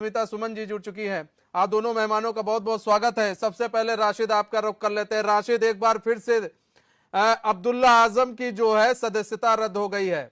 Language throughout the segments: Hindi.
स्मिता सुमन जी जुड़ चुकी हैं। आप दोनों मेहमानों का बहुत बहुत स्वागत है। सबसे पहले राशिद आपका रुख कर लेते हैं। राशिद, एक बार फिर से अब्दुल्ला आजम की जो है सदस्यता रद्द हो गई है।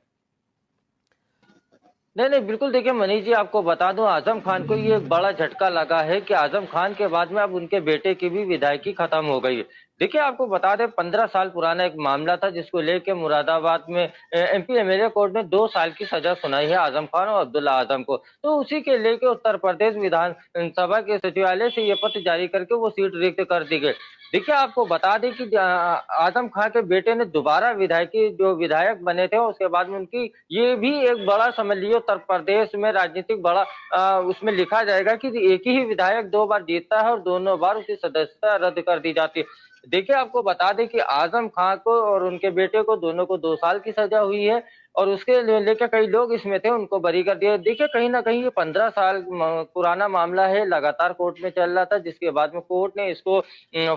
नहीं नहीं बिल्कुल, देखिए मनीष जी, आपको बता दूं, आजम खान को ये एक बड़ा झटका लगा है कि आजम खान के बाद में अब उनके बेटे की भी विधायकी खत्म हो गई है। देखिए आपको बता दें, 15 साल पुराना एक मामला था जिसको लेके मुरादाबाद में एमपी एमएलए कोर्ट ने 2 साल की सजा सुनाई है आजम खान और अब्दुल्ला आजम को। तो उसी के लेके उत्तर प्रदेश विधानसभा के सचिवालय से ये पत्र जारी करके वो सीट रिक्त कर दी गई। देखिए आपको बता दें कि आजम खान के बेटे ने दोबारा विधायकी जो विधायक बने थे, उसके बाद में उनकी ये भी एक बड़ा समझ लियो उत्तर प्रदेश में राजनीतिक बड़ा उसमें लिखा जाएगा कि एक ही विधायक 2 बार जीतता है और दोनों बार उसकी सदस्यता रद्द कर दी जाती है। देखिए आपको बता दें कि आजम खान को और उनके बेटे को दोनों को 2 साल की सजा हुई है और उसके लेके कई लोग इसमें थे, उनको बरी कर दिया। देखिए कहीं ना कहीं ये 15 साल पुराना मामला है, लगातार कोर्ट में चल रहा था, जिसके बाद में कोर्ट ने इसको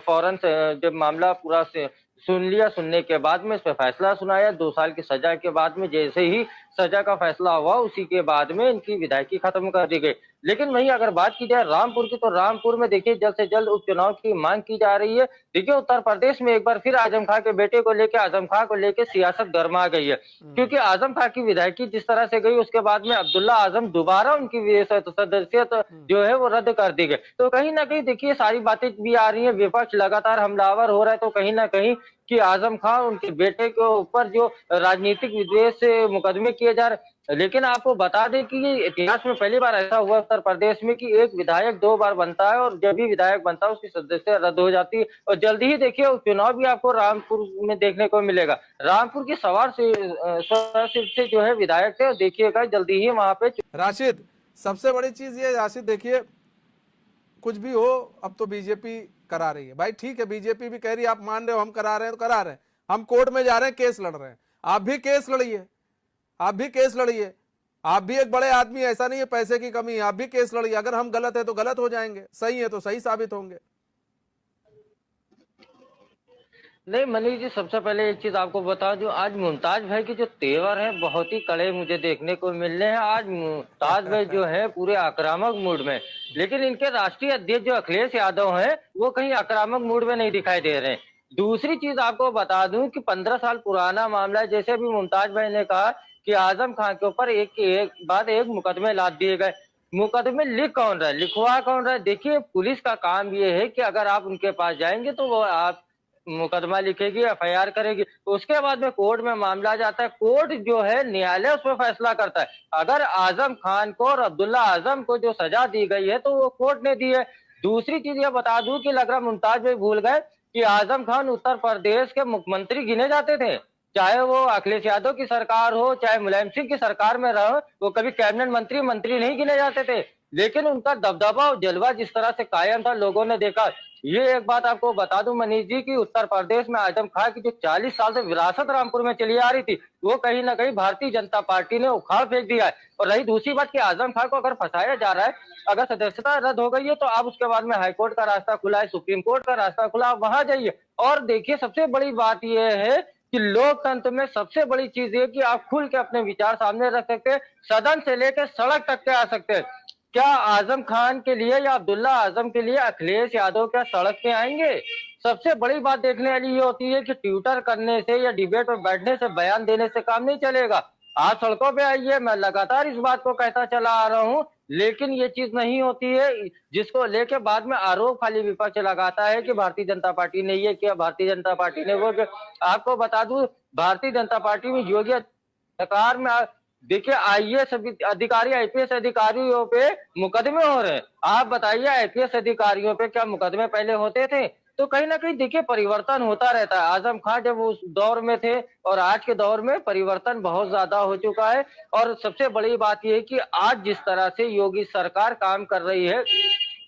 फौरन से जब मामला पूरा से सुन लिया, सुनने के बाद में इस पर फैसला सुनाया। 2 साल की सजा के बाद में जैसे ही सजा का फैसला हुआ, उसी के बाद में इनकी विधायकी खत्म कर दी गई। लेकिन वहीं अगर बात की जाए रामपुर की, तो रामपुर में देखिए जल्द से जल्द उपचुनाव की मांग की जा रही है। देखिए उत्तर प्रदेश में एक बार फिर आजम खान के बेटे को लेकर, आजम खान को लेकर सियासत गर्मा गई है, क्योंकि आजम खान की विधायकी जिस तरह से गई, उसके बाद में अब्दुल्ला आजम दोबारा उनकी सदस्यता जो है वो रद्द कर दी गई। तो कहीं ना कहीं देखिए सारी बातें भी आ रही है, विपक्ष लगातार हमलावर हो रहा है, तो कहीं ना कहीं कि आजम खान उनके बेटे के ऊपर जो राजनीतिक विद्वेष से मुकदमे किए जा रहे। लेकिन आपको बता दें कि ये इतिहास में पहली बार ऐसा हुआ उत्तर प्रदेश में कि एक विधायक 2 बार बनता है और जब भी विधायक बनता है उसकी सदस्यता रद्द हो जाती है। और जल्दी ही देखिए चुनाव भी आपको रामपुर में देखने को मिलेगा। रामपुर की सवार से जो है विधायक थे, देखिएगा जल्दी ही वहां पे। राशिद, सबसे बड़ी चीज ये राशिद, देखिए कुछ भी हो, अब तो बीजेपी करा रही है। भाई ठीक है, बीजेपी भी कह रही है, आप मान रहे हो हम करा रहे हैं तो करा रहे हैं। हम कोर्ट में जा रहे हैं, केस लड़ रहे हैं, आप भी केस लड़िए, आप भी केस लड़िए। आप भी एक बड़े आदमी, ऐसा नहीं है पैसे की कमी है, आप भी केस लड़िए। अगर हम गलत है तो गलत हो जाएंगे, सही है तो सही साबित होंगे। नहीं मनीष जी, सबसे पहले एक चीज आपको बता दूं, आज मुमताज भाई के जो तेवर हैं बहुत ही कड़े मुझे देखने को मिल रहे हैं। आज मुमताज भाई जो है पूरे आक्रामक मूड में, लेकिन इनके राष्ट्रीय अध्यक्ष जो अखिलेश यादव हैं वो कहीं आक्रामक मूड में नहीं दिखाई दे रहे हैं। दूसरी चीज आपको बता दूं कि 15 साल पुराना मामला है, जैसे अभी मुमताज भाई ने कहा कि आजम खान के ऊपर एक बाद एक मुकदमे लाद दिए गए। मुकदमे लिख कौन रहा है, लिखवा कौन रहा है? देखिए पुलिस का काम ये है कि अगर आप उनके पास जाएंगे तो वो आप मुकदमा लिखेगी, एफआईआर करेगी, तो उसके बाद में कोर्ट में मामला जाता है। कोर्ट जो है न्यायालय उस पर फैसला करता है। अगर आजम खान को और अब्दुल्ला आजम को जो सजा दी गई है तो वो कोर्ट ने दी है। दूसरी चीज ये बता दूं कि लग रहा मुमताज भाई भूल गए कि आजम खान उत्तर प्रदेश के मुख्यमंत्री गिने जाते थे। चाहे वो अखिलेश यादव की सरकार हो, चाहे मुलायम सिंह की सरकार में रहो, वो कभी कैबिनेट मंत्री नहीं गिने जाते थे। लेकिन उनका दबदबा और जलवा जिस तरह से कायम था, लोगों ने देखा। ये एक बात आपको बता दूं मनीष जी की उत्तर प्रदेश में आजम खान की जो 40 साल से विरासत रामपुर में चली आ रही थी, वो कहीं ना कहीं भारतीय जनता पार्टी ने उखाड़ फेंक दिया है। और रही दूसरी बात कि आजम खान को अगर फंसाया जा रहा है, अगर सदस्यता रद्द हो गई है तो आप उसके बाद में हाईकोर्ट का रास्ता खुला है, सुप्रीम कोर्ट का रास्ता खुला, आप वहां जाइए। और देखिए सबसे बड़ी बात यह है कि लोकतंत्र में सबसे बड़ी चीज ये कि आप खुल के अपने विचार सामने रख सकते हैं, सदन से लेकर सड़क तक के आ सकते हैं। क्या आजम खान के लिए या अब्दुल्ला आजम के लिए अखिलेश यादव क्या सड़क पे आएंगे? सबसे बड़ी बात देखने वाली ये होती है कि ट्विटर करने से या डिबेट में बैठने से, बयान देने से काम नहीं चलेगा। आप सड़कों पे आइए, मैं लगातार इस बात को कहता चला आ रहा हूँ, लेकिन ये चीज नहीं होती है, जिसको लेके बाद में आरोप खाली विपक्ष लगाता है कि भारतीय जनता पार्टी ने ये किया, भारतीय जनता पार्टी ने वो किया। आपको बता दूं, भारतीय जनता पार्टी में योगी सरकार में देखिए आईएएस अधिकारी, आईपीएस अधिकारियों पे मुकदमे हो रहे हैं। आप बताइए आईपीएस अधिकारियों पे क्या मुकदमे पहले होते थे? तो कहीं ना कहीं देखिए परिवर्तन होता रहता है। आजम खान जब उस दौर में थे और आज के दौर में परिवर्तन बहुत ज्यादा हो चुका है। और सबसे बड़ी बात यह है कि आज जिस तरह से योगी सरकार काम कर रही है,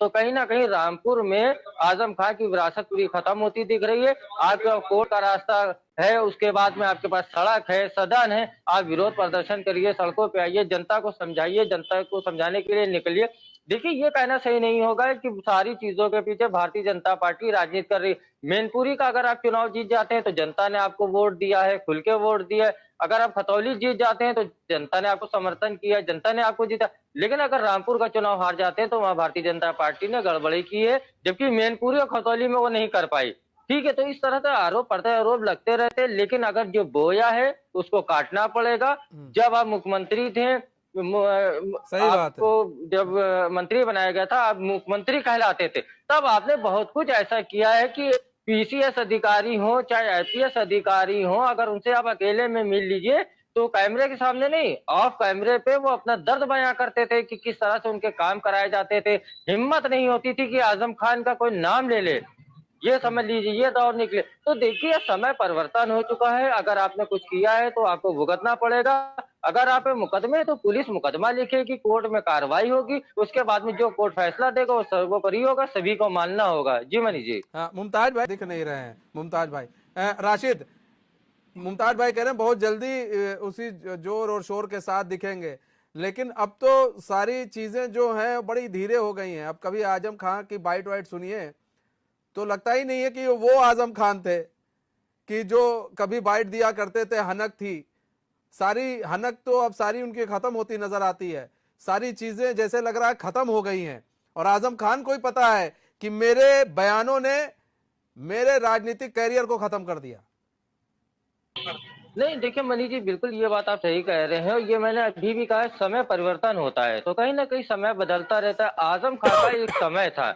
तो कहीं ना कहीं रामपुर में आजम खान की विरासत पूरी खत्म होती दिख रही है। आपका कोर्ट का रास्ता है, उसके बाद में आपके पास सड़क है, सदन है, आप विरोध प्रदर्शन करिए, सड़कों पे आइए, जनता को समझाइए, जनता को समझाने के लिए निकलिए। देखिए ये कहना सही नहीं होगा कि सारी चीजों के पीछे भारतीय जनता पार्टी राजनीति कर रही। मैनपुरी का अगर आप चुनाव जीत जाते हैं तो जनता ने आपको वोट दिया है, खुल के वोट दिया है। अगर आप खतौली जीत जाते हैं तो जनता ने आपको समर्थन किया है, जनता ने आपको जीता। लेकिन अगर रामपुर का चुनाव हार जाते हैं तो वहां भारतीय जनता पार्टी ने गड़बड़ी की है, जबकि मैनपुरी और खतौली में वो नहीं कर पाई। ठीक है, तो इस तरह से आरोप प्रत्यारोप लगते रहते हैं, लेकिन अगर जो बोया है उसको काटना पड़ेगा। जब आप मुख्यमंत्री थे, सही बात है। आपको जब मंत्री बनाया गया था, आप मुख्यमंत्री कहलाते थे, तब आपने बहुत कुछ ऐसा किया है कि पीसीएस अधिकारी हो चाहे आईपीएस अधिकारी हो, अगर उनसे आप अकेले में मिल लीजिए तो कैमरे के सामने नहीं, ऑफ कैमरे पे वो अपना दर्द बयां करते थे कि किस तरह से उनके काम कराए जाते थे। हिम्मत नहीं होती थी कि आजम खान का कोई नाम ले ले। ये समझ लीजिए ये दौर निकले। तो देखिए समय परिवर्तन हो चुका है, अगर आपने कुछ किया है तो आपको भुगतना पड़ेगा। अगर आप पे मुकदमे हैं तो पुलिस मुकदमा लिखेगी, कोर्ट में कार्रवाई होगी, उसके बाद में जो कोर्ट फैसला देगा वो सर्वोपरि होगा, सभी को मानना होगा। जी मनी जी। हाँ, मुमताज भाई दिख नहीं रहे हैं। मुमताज भाई, राशिद, मुमताज भाई कह रहे हैं बहुत जल्दी उसी जोर और शोर के साथ दिखेंगे, लेकिन अब तो सारी चीजें जो हैं बड़ी धीरे हो गई हैं। अब कभी आजम खान की बाइट वाइट सुनिए तो लगता ही नहीं है कि वो आजम खान थे कि जो कभी बाइट दिया करते थे। हनक थी, सारी हनक तो अब सारी उनकी खत्म होती नजर आती है। सारी चीजें जैसे लग रहा है खत्म हो गई हैं। और आजम खान को ही पता है कि मेरे बयानों ने मेरे राजनीतिक कैरियर को खत्म कर दिया। नहीं देखिए मनी जी, बिल्कुल ये बात आप सही कह रहे हैं, और ये मैंने अभी भी कहा है, समय परिवर्तन होता है तो कहीं ना कहीं समय बदलता रहता है। आजम खान का एक समय था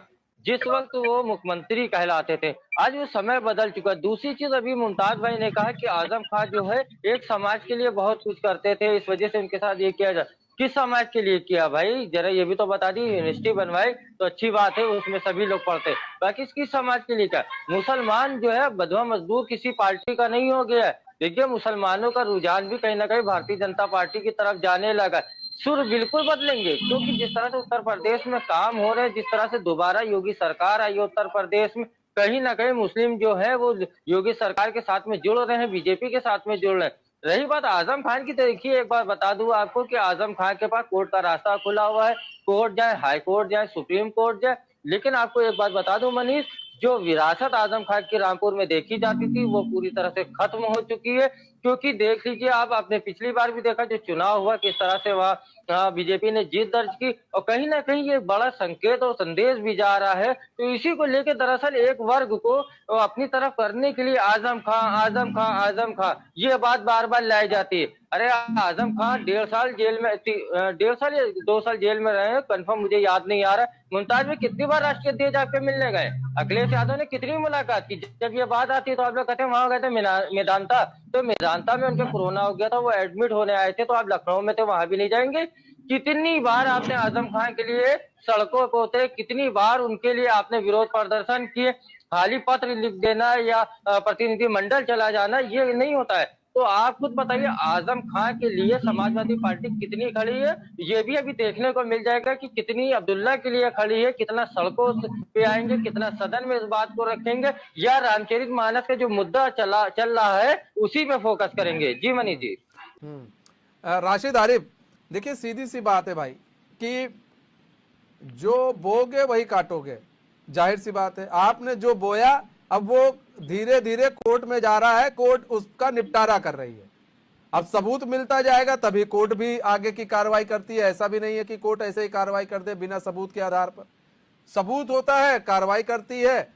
जिस वक्त वो मुख्यमंत्री कहलाते थे, आज वो समय बदल चुका है। दूसरी चीज, अभी मुमताज भाई ने कहा कि आजम खान जो है एक समाज के लिए बहुत कुछ करते थे, इस वजह से उनके साथ ये किया जाए। किस समाज के लिए किया भाई, जरा ये भी तो बता दी। यूनिवर्सिटी बनवाई तो अच्छी बात है, उसमें सभी लोग पढ़ते, बाकी किस समाज के लिए क्या। मुसलमान जो है बधवा मजदूर किसी पार्टी का नहीं हो गया है। देखिए मुसलमानों का रुझान भी कहीं ना कहीं भारतीय जनता पार्टी की तरफ जाने लगा है। सुर बिल्कुल बदलेंगे, क्योंकि जिस तरह से उत्तर प्रदेश में काम हो रहे हैं, जिस तरह से दोबारा योगी सरकार आई है उत्तर प्रदेश में, कहीं ना कहीं मुस्लिम जो है वो योगी सरकार के साथ में जुड़ रहे हैं, बीजेपी के साथ में जुड़ रहे हैं। रही बात आजम खान की, तो देखिए एक बार बता दूं आपको कि आजम खान के पास कोर्ट का रास्ता खुला हुआ है। कोर्ट जाए, हाई कोर्ट जाए, सुप्रीम कोर्ट जाए। लेकिन आपको एक बात बता दूं मनीष, जो विरासत आजम खान की रामपुर में देखी जाती थी वो पूरी तरह से खत्म हो चुकी है। क्योंकि देख लीजिए आप, आपने पिछली बार भी देखा जो चुनाव हुआ, किस तरह से वहाँ बीजेपी ने जीत दर्ज की, और कहीं ना कहीं ये बड़ा संकेत और संदेश भी जा रहा है। तो इसी को लेकर दरअसल एक वर्ग को अपनी तरफ करने के लिए आजम खान आजम खान आजम खान ये बात बार बार लाई जाती है। अरे आजम खान 1.5 साल जेल में 1.5 साल या 2 साल जेल में रहे हैं, कंफर्म मुझे याद नहीं आ रहा है। मुमताज में कितनी बार राष्ट्रीय अध्यक्ष आपके मिलने गए, अखिलेश यादव ने कितनी मुलाकात की। जब ये बात आती है तो आप लोग कहते हैं वहां गए थे मेदांता, तो मेदांता में उनके कोरोना हो गया था, वो एडमिट होने आए थे, तो आप लखनऊ में थे, वहां भी नहीं जाएंगे। कितनी बार आपने आजम खान के लिए सड़कों पर उतरे, कितनी बार उनके लिए आपने विरोध प्रदर्शन किए। खाली पत्र लिख देना या प्रतिनिधि मंडल चला जाना ये नहीं होता है। तो आप खुद बताइए आजम खान के लिए समाजवादी पार्टी कितनी खड़ी है, ये भी अभी देखने को मिल जाएगा कि कितनी अब्दुल्ला के लिए खड़ी है, कितना सड़कों पे आएंगे, कितना सदन में इस बात को रखेंगे, या रामचरितमानस का जो मुद्दा चल रहा है उसी पे फोकस करेंगे। जी मनी जी। राशिद आरिफ, देखिए सीधी सी बात है भाई कि जो बोगे वही काटोगे। जाहिर सी बात है, आपने जो बोया अब वो धीरे धीरे कोर्ट में जा रहा है, कोर्ट उसका निपटारा कर रही है। अब सबूत मिलता जाएगा तभी कोर्ट भी आगे की कार्रवाई करती है। ऐसा भी नहीं है कि कोर्ट ऐसे ही कार्रवाई कर दे बिना सबूत के आधार पर। सबूत होता है, कार्रवाई करती है,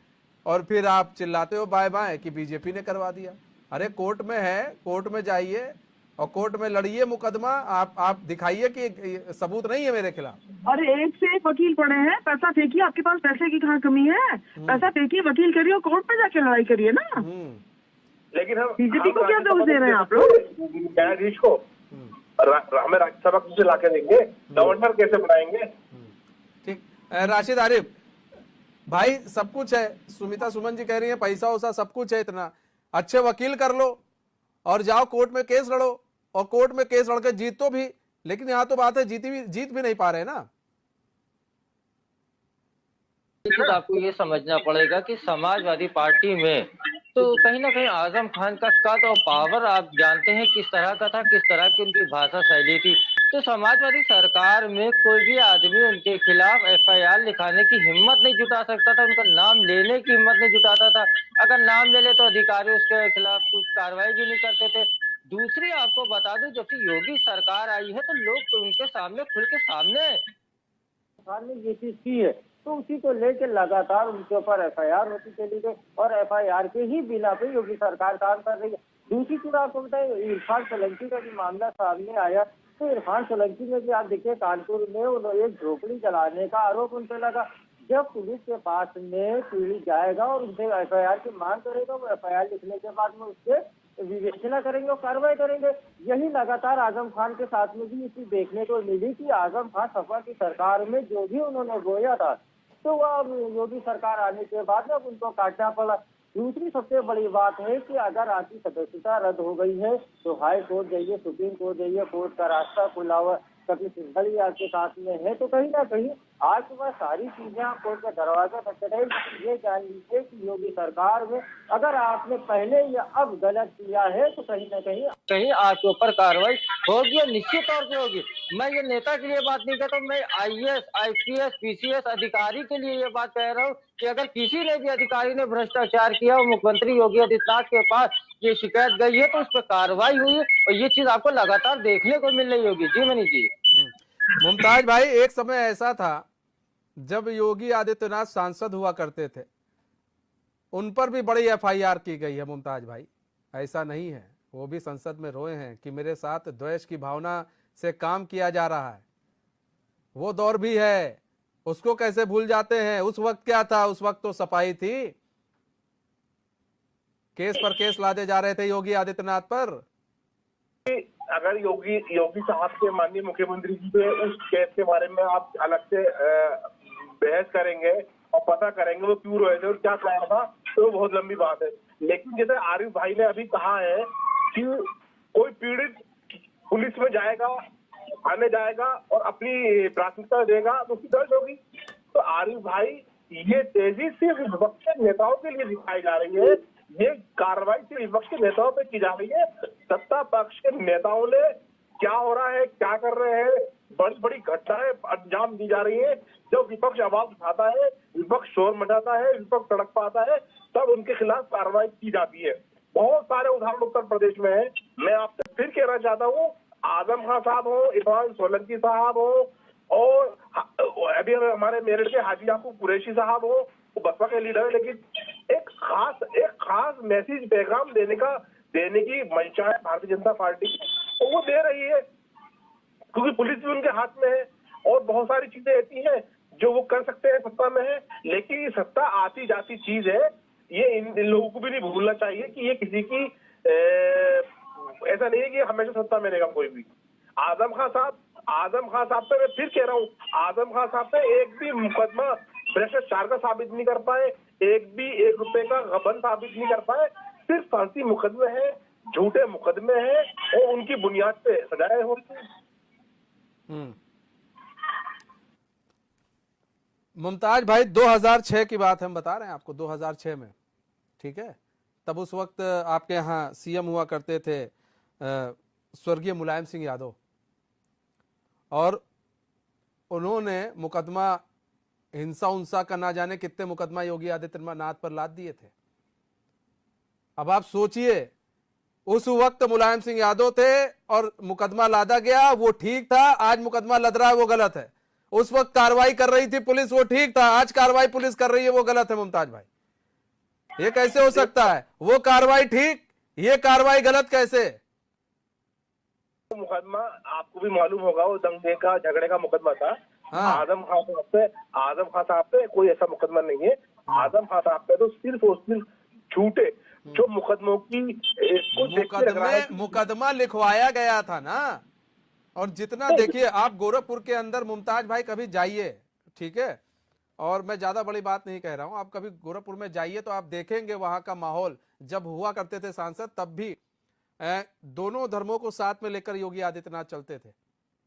और फिर आप चिल्लाते हो बाय बाय कि बीजेपी ने करवा दिया। अरे कोर्ट में है, कोर्ट में जाइए और कोर्ट में लड़िए मुकदमा। आप दिखाइए कि सबूत नहीं है मेरे खिलाफ। अरे एक से एक वकील पड़े हैं, पैसा फेंकिए, आपके पास पैसे की कहाँ कमी है, पैसा फेंकिए, वकील करिए और कोर्ट में जाके लड़ाई करिए ना। लेकिन हम बीजेपी को क्या दोष दे रहे हैं आप लोग, न्यायाधीश को? हमें राज्यसभा से लाके देंगे, गवर्नर कैसे बनाएंगे? ठीक, राशिद आरिफ भाई सब कुछ है, सुमिता सुमन जी कह रही है पैसा वैसा सब कुछ है, इतना अच्छे वकील कर लो और जाओ कोर्ट में केस लड़ो, और कोर्ट में केस लड़के जीतो भी। लेकिन यहां तो बात है जीत भी नहीं पा रहे ना। आपको ये समझना पड़ेगा कि समाजवादी पार्टी में तो कहीं ना कहीं आजम खान का कद और पावर आप जानते हैं किस तरह का था, किस तरह की उनकी भाषा शैली थी। तो समाजवादी सरकार में कोई भी आदमी उनके खिलाफ एफआईआर लिखाने की हिम्मत नहीं जुटा सकता था, उनका नाम लेने की हिम्मत नहीं जुटाता था। अगर नाम ले ले तो अधिकारी उसके खिलाफ कुछ कार्रवाई भी नहीं करते थे। दूसरी आपको बता दूं, जब से योगी सरकार आई है तो लोग तो उनके सामने खुल के सामने सरकार ने ये चीज की है, तो उसी को लेकर लगातार उनके ऊपर एफआईआर होती चली गई और एफआईआर के ही बिना पे योगी सरकार काम कर रही है। दूसरी चीज आपको बताए, इरफान सोलंकी का भी मामला सामने आया, तो इरफान सोलंकी में भी आप देखिए कानपुर में उन्होंने एक झोपड़ी जलाने का आरोप उन पर लगा। जब पुलिस के पास में पीड़ित जाएगा और उनसे एफआईआर की मांग करेगा, वो एफआईआर लिखने के बाद में उससे विवेचना करेंगे और कार्रवाई करेंगे। यही लगातार आजम खान के साथ में भी इसी देखने को मिली कि आजम खान सपा की सरकार में जो भी उन्होंने बोया था, तो वह योगी सरकार आने के बाद में उनको काटना पड़ा। दूसरी सबसे बड़ी बात है कि अगर आपकी सदस्यता रद्द हो गई है तो हाई कोर्ट जाइए, सुप्रीम कोर्ट जाइए, कोर्ट का रास्ता खुला हुआ, कभी सिंघल ही आपके साथ में है, तो कहीं ना कहीं आज वह सारी चीजें आप कोर्ट का दरवाजा तक चढ़ाई। ये जान लीजिए कि योगी सरकार में अगर आपने पहले या अब गलत किया है तो कहीं ना कहीं आपके ऊपर कार्रवाई होगी और निश्चित तौर पे होगी। मैं ये नेता के लिए बात नहीं कहता, मैं आईएएस, आईपीएस, पीसीएस अधिकारी के लिए ये बात कह रहा हूँ कि अगर किसी ने भी अधिकारी ने भ्रष्टाचार किया और मुख्यमंत्री योगी आदित्यनाथ के पास ये शिकायत गई है तो उस पर कार्रवाई हुई है और ये चीज आपको लगातार देखने को मिल रही होगी। जी मनीष जी। मुमताज भाई, एक समय ऐसा था जब योगी आदित्यनाथ सांसद हुआ करते थे, उन पर भी बड़ी एफआईआर की गई है मुमताज भाई। ऐसा नहीं है, वो भी संसद में रोए हैं कि मेरे साथ द्वेष की भावना से काम किया जा रहा है। वो दौर भी है, उसको कैसे भूल जाते हैं। उस वक्त क्या था, उस वक्त तो सफाई थी, केस पर केस लादे जा रहे थे योगी आदित्यनाथ पर। अगर योगी साहब के माननीय मुख्यमंत्री जी पे उस केस के बारे में आप अलग से बहस करेंगे और पता करेंगे वो क्यों रोए थे और क्या कारण था, तो बहुत लंबी बात है। लेकिन जैसे आरिफ भाई ने अभी कहा है कि कोई पीड़ित पुलिस में जाएगा, थाने जाएगा और अपनी प्राथमिकता देगा तो उसकी दर्ज होगी। तो आरिफ भाई, ये तेजी सिर्फ विपक्ष के नेताओं के लिए दिखाई जा रही है, ये कार्रवाई सिर्फ विपक्ष के नेताओं पे की जा रही है। सत्ता पक्ष के नेताओं ने क्या हो रहा है, क्या कर रहे हैं, बड़ी बड़ी घटनाएं अंजाम दी जा रही है। जब विपक्ष आवाज उठाता है, विपक्ष शोर मचाता है, विपक्ष सड़क पाता है, तब उनके खिलाफ कार्रवाई की जाती है। बहुत सारे उदाहरण उत्तर प्रदेश में है। मैं आपसे फिर कहना चाहता हूँ, आजम खान साहब हो, इरफान सोलंकी साहब हो और अभी हमारे मेरठ के हाजी याकूब कुरैशी साहब हो, वो बसपा के लीडर है, लेकिन एक खास मैसेज पैगाम देने की मंशा है भारतीय जनता पार्टी की, तो वो दे रही है क्योंकि पुलिस भी उनके हाथ में है और बहुत सारी चीजें ऐसी हैं जो वो कर सकते हैं सत्ता में है। लेकिन ये सत्ता आती जाती चीज है, ये इन लोगों को भी नहीं भूलना चाहिए कि ये किसी की ऐसा नहीं है कि हमेशा सत्ता में रहेगा कोई भी। आजम खान साहब पे मैं फिर कह रहा हूँ, आजम खान साहब पे एक भी मुकदमा भ्रष्टाचार का साबित नहीं कर पाए, एक भी ₹1 का गबन साबित नहीं कर पाए। सिर्फ फर्जी मुकदमे हैं, झूठे मुकदमे हैं और उनकी बुनियाद पे सजाएं होती हैं। मुमताज भाई, 2006 की बात हम बता रहे हैं आपको, 2006 में, ठीक है, तब उस वक्त आपके यहाँ सीएम हुआ करते थे स्वर्गीय मुलायम सिंह यादव, और उन्होंने मुकदमा हिंसा उंसा का ना जाने कितने मुकदमा योगी आदित्यनाथ पर लाद दिए थे। अब आप सोचिए, उस वक्त मुलायम सिंह यादव थे और मुकदमा लादा गया, वो ठीक था, आज मुकदमा लद रहा है, वो गलत है। उस वक्त कार्रवाई कर रही थी पुलिस, वो ठीक था, आज कार्रवाई पुलिस कर रही है, वो गलत है। मुमताज भाई, ये कैसे हो सकता है? वो कार्रवाई ठीक, ये कार्रवाई गलत कैसे? मुकदमा आपको भी मालूम होगा, वो दंगे का झगड़े का मुकदमा था। हाँ। आजम खान साहब पे कोई ऐसा मुकदमा नहीं है। आजम खान साहब पे तो सिर्फ और सिर्फ झूठे जो मुकदमों की मुकदमा लिखवाया गया था ना। और जितना देखिए आप गोरखपुर के अंदर मुमताज भाई कभी जाइए, ठीक है, और मैं ज्यादा बड़ी बात नहीं कह रहा हूं, आप कभी गोरखपुर में जाइए तो आप देखेंगे वहां का माहौल। जब हुआ करते थे सांसद, तब भी दोनों धर्मों को साथ में लेकर योगी आदित्यनाथ चलते थे।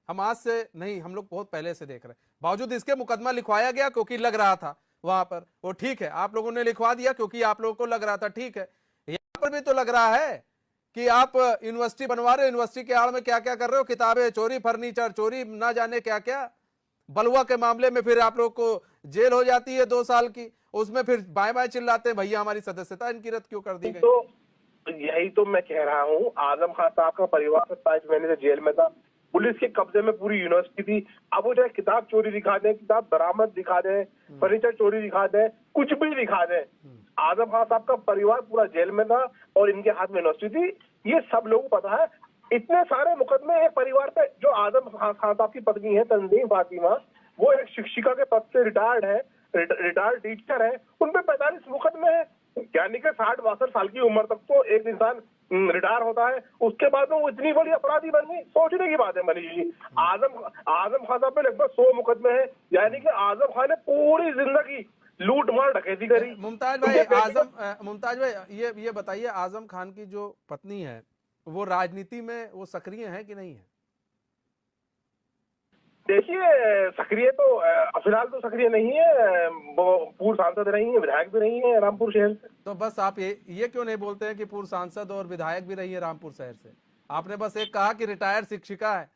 हम आज से नहीं, हम लोग बहुत पहले से देख रहे हैं। बावजूद इसके मुकदमा लिखवाया गया क्योंकि लग रहा था वहां पर, वो ठीक है, आप लोगों ने लिखवा दिया क्योंकि आप लोगों को लग रहा था, ठीक है। यहाँ पर भी तो लग रहा है, कि आप यूनिवर्सिटी बनवा रहे हो, यूनिवर्सिटी के आड़ में क्या क्या कर रहे हो, किताबें चोरी, फर्नीचर चोरी, ना जाने क्या क्या। बलुआ के मामले में फिर आप लोग को जेल हो जाती है 2 साल की, उसमें फिर बाएं बाएं चिल्लाते हैं भैया हमारी सदस्यता इनकी रद्द क्यों कर दी गई। तो यही तो मैं कह रहा हूँ, आजम खान साहब का परिवार 27 महीने से जेल में था, पुलिस के कब्जे में पूरी यूनिवर्सिटी थी। अब वो चाहे किताब चोरी दिखा दें, किताब बरामद दिखा दें, फर्नीचर चोरी दिखा दें, कुछ भी दिखा दें, आजम खान साहब का परिवार पूरा जेल में था और इनके हाथ में यूनिवर्सिटी थी। ये सब लोगों को पता है। इतने सारे मुकदमे एक परिवार पे, जो आजम खान साहब की पत्नी है तंजीम फातिमा, वो एक शिक्षिका के पद से रिटायर्ड है, रिटायर्ड टीचर है, उन पे 45 मुकदमे हैं। यानी कि 60-62 साल की उम्र तक तो एक इंसान रिटायर होता है, उसके बाद में वो इतनी बड़ी अपराधी बन गई, सोचने की बात है मनीष जी। आजम खान साहब पे लगभग 100 मुकदमे हैं, यानी कि आजम खान ने पूरी जिंदगी लूट मार डकैती करी। मुमताज भाई, ये बताइए, आजम खान की जो पत्नी है वो राजनीति में वो सक्रिय है कि नहीं है? देखिए, सक्रिय तो फिलहाल तो सक्रिय नहीं है, वो पूर्व सांसद रही है, विधायक भी रही है रामपुर शहर से। तो बस आप ये क्यों नहीं बोलते हैं कि पूर्व सांसद और विधायक भी रही है रामपुर शहर से? आपने बस एक कहा कि रिटायर्ड शिक्षिका है।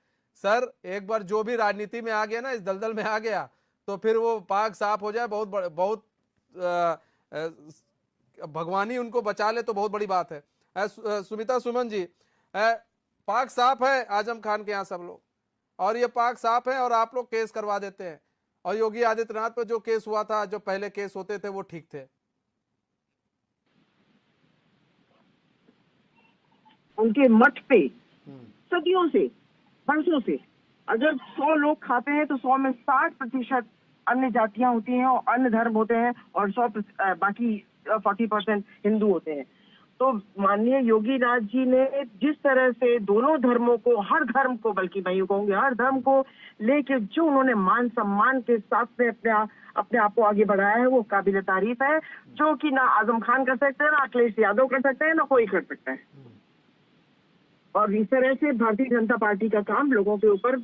सर, एक बार जो भी राजनीति में आ गया ना, इस दलदल में आ गया, तो फिर वो पाक साफ हो जाए, बहुत भगवान ही उनको बचा ले तो बहुत बड़ी बात है। सुमिता सुमन जी, पाक साफ है आजम खान के यहाँ सब लोग, और ये पाक साफ है और आप लोग केस करवा देते हैं। और योगी आदित्यनाथ पर जो केस हुआ था, जो पहले केस होते थे वो ठीक थे। उनके मठ पे सदियों से, बरसों से, अगर 100 लोग खाते हैं तो 100 में 60% अन्य जातियां होती हैं और अन्य धर्म होते हैं, और 100 बाकी 40% हिंदू होते हैं। तो माननीय योगी नाथ जी ने जिस तरह से दोनों धर्मों को, हर धर्म को, बल्कि मैं यूं कहूंगी हर धर्म को लेके जो उन्होंने मान सम्मान के साथ में अपने आप को आगे बढ़ाया है, वो काबिल तारीफ है, जो कि ना आजम खान कर सकते हैं, ना अखिलेश यादव कर सकते हैं, ना कोई कर सकता है। और इस तरह से भारतीय जनता पार्टी का काम लोगों के ऊपर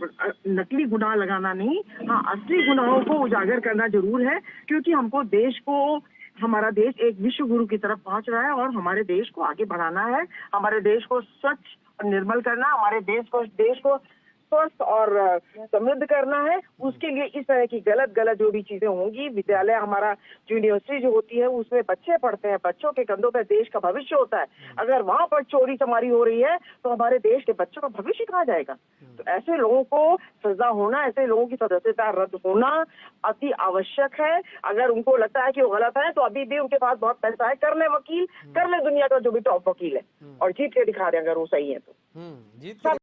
नकली गुनाह लगाना नहीं, हाँ असली गुनाहों को उजागर करना जरूर है, क्योंकि हमको देश को, हमारा देश एक विश्व गुरु की तरफ पहुंच रहा है और हमारे देश को आगे बढ़ाना है, हमारे देश को स्वच्छ और निर्मल करना, हमारे देश को स्वस्थ और समृद्ध करना है। उसके लिए इस तरह की गलत जो भी चीजें होंगी, विद्यालय, हमारा जो यूनिवर्सिटी जो होती है उसमें बच्चे पढ़ते हैं, बच्चों के कंधों पर देश का भविष्य होता है, अगर वहां पर चोरी चमारी हो रही है तो हमारे देश के बच्चों का भविष्य कहाँ जाएगा? तो ऐसे लोगों को सजा होना, ऐसे लोगों की सदस्यता रद्द होना अति आवश्यक है। अगर उनको लगता है कि वो गलत है तो अभी भी उनके पास बहुत पैसा है, कर ले वकील, कर ले दुनिया का जो भी टॉप वकील है, और जीत के दिखा रहे अगर वो सही है तो।